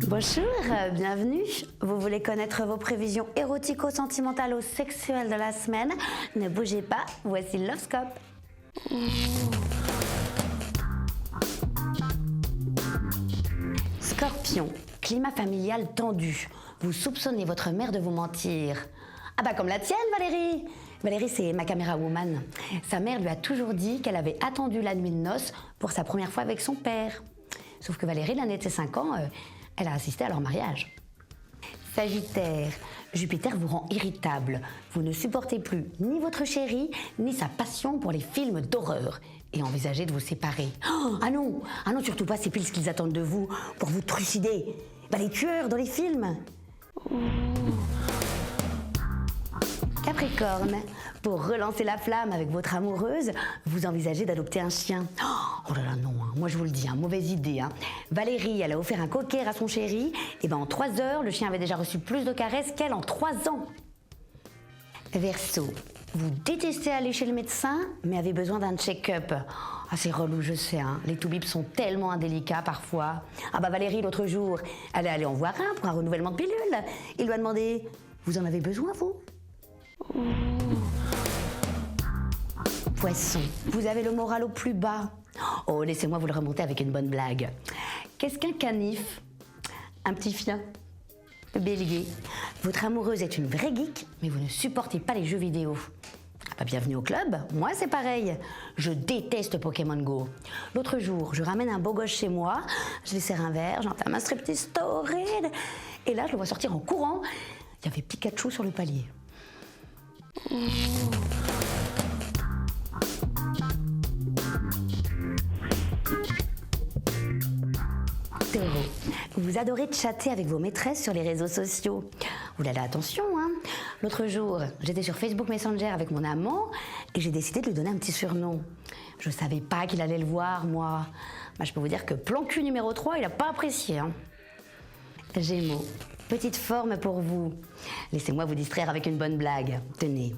Bonjour, bienvenue. Vous voulez connaître vos prévisions érotico-sentimentales ou sexuelles de la semaine? Ne bougez pas, voici l'Horoscope. Scorpion, climat familial tendu. Vous soupçonnez votre mère de vous mentir. Ah bah comme la tienne, Valérie. Valérie, c'est ma caméra woman. Sa mère lui a toujours dit qu'elle avait attendu la nuit de noces pour sa première fois avec son père. Sauf que Valérie, l'année de ses 5 ans, elle a assisté à leur mariage. Sagittaire, Jupiter vous rend irritable. Vous ne supportez plus ni votre chéri, ni sa passion pour les films d'horreur. Et envisagez de vous séparer. Oh, ah non, surtout pas, c'est pile ce qu'ils attendent de vous pour vous trucider. Bah, les tueurs dans les films. Capricorne, pour relancer la flamme avec votre amoureuse, vous envisagez d'adopter un chien. Oh là là, non, hein. Moi je vous le dis, mauvaise idée. Valérie, elle a offert un cocker à son chéri, et en 3 heures, le chien avait déjà reçu plus de caresses qu'elle en 3 ans. Verseau, vous détestez aller chez le médecin, mais avez besoin d'un check-up. Ah, c'est relou, je sais, les toubibs sont tellement indélicats parfois. Ah bah Valérie, l'autre jour, elle est allée en voir un pour un renouvellement de pilule. Il lui a demandé, vous en avez besoin, vous? Poisson, vous avez le moral au plus bas. Oh, laissez-moi vous le remonter avec une bonne blague. Qu'est-ce qu'un canif? Un petit chien. Bélier, votre amoureuse est une vraie geek, mais vous ne supportez pas les jeux vidéo. Ah bah, bienvenue au club, moi c'est pareil. Je déteste Pokémon Go. L'autre jour, je ramène un beau gosse chez moi, je lui sers un verre, j'entame un striptease torride, et là je le vois sortir en courant. Il y avait Pikachu sur le palier. Taureau, vous adorez chatter avec vos maîtresses sur les réseaux sociaux. Oulala, attention, L'autre jour, j'étais sur Facebook Messenger avec mon amant et j'ai décidé de lui donner un petit surnom. Je savais pas qu'il allait le voir, moi. Bah, je peux vous dire que plan cul numéro 3, il a pas apprécié. Gémeaux, petite forme pour vous. Laissez-moi vous distraire avec une bonne blague. Tenez,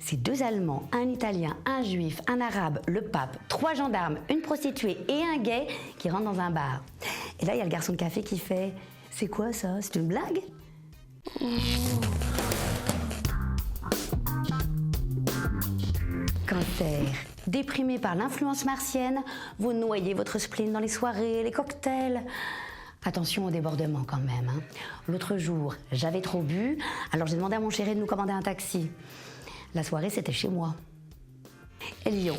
c'est 2 Allemands, un Italien, un Juif, un Arabe, le pape, 3 gendarmes, une prostituée et un gay qui rentrent dans un bar. Et là, il y a le garçon de café qui fait « C'est quoi ça? C'est une blague ?» Cancer, déprimé par l'influence martienne, vous noyez votre spleen dans les soirées, les cocktails. Attention au débordement quand même. L'autre jour, j'avais trop bu, alors j'ai demandé à mon chéri de nous commander un taxi. La soirée, c'était chez moi. Lion,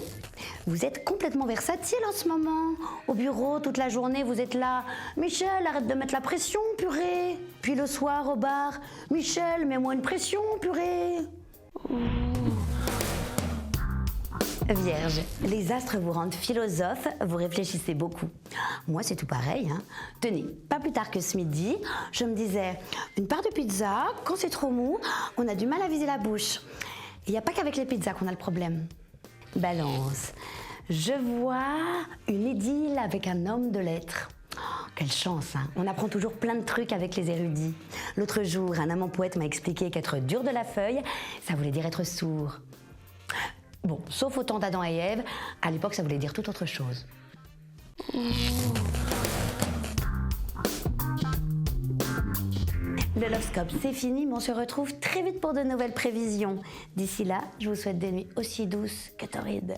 vous êtes complètement versatile en ce moment. Au bureau, toute la journée, vous êtes là. Michel, arrête de mettre la pression, purée. Puis le soir, au bar, Michel, mets-moi une pression, purée. Vierge, les astres vous rendent philosophe, vous réfléchissez beaucoup. Moi, c'est tout pareil. Tenez, pas plus tard que ce midi, je me disais, une part de pizza, quand c'est trop mou, on a du mal à viser la bouche. Il n'y a pas qu'avec les pizzas qu'on a le problème. Balance, je vois une idylle avec un homme de lettres. Oh, quelle chance, On apprend toujours plein de trucs avec les érudits. L'autre jour, un amant poète m'a expliqué qu'être dur de la feuille, ça voulait dire être sourd. Bon, sauf au temps d'Adam et Ève, à l'époque, ça voulait dire tout autre chose. Le Lovescope, c'est fini, mais on se retrouve très vite pour de nouvelles prévisions. D'ici là, je vous souhaite des nuits aussi douces que torrides.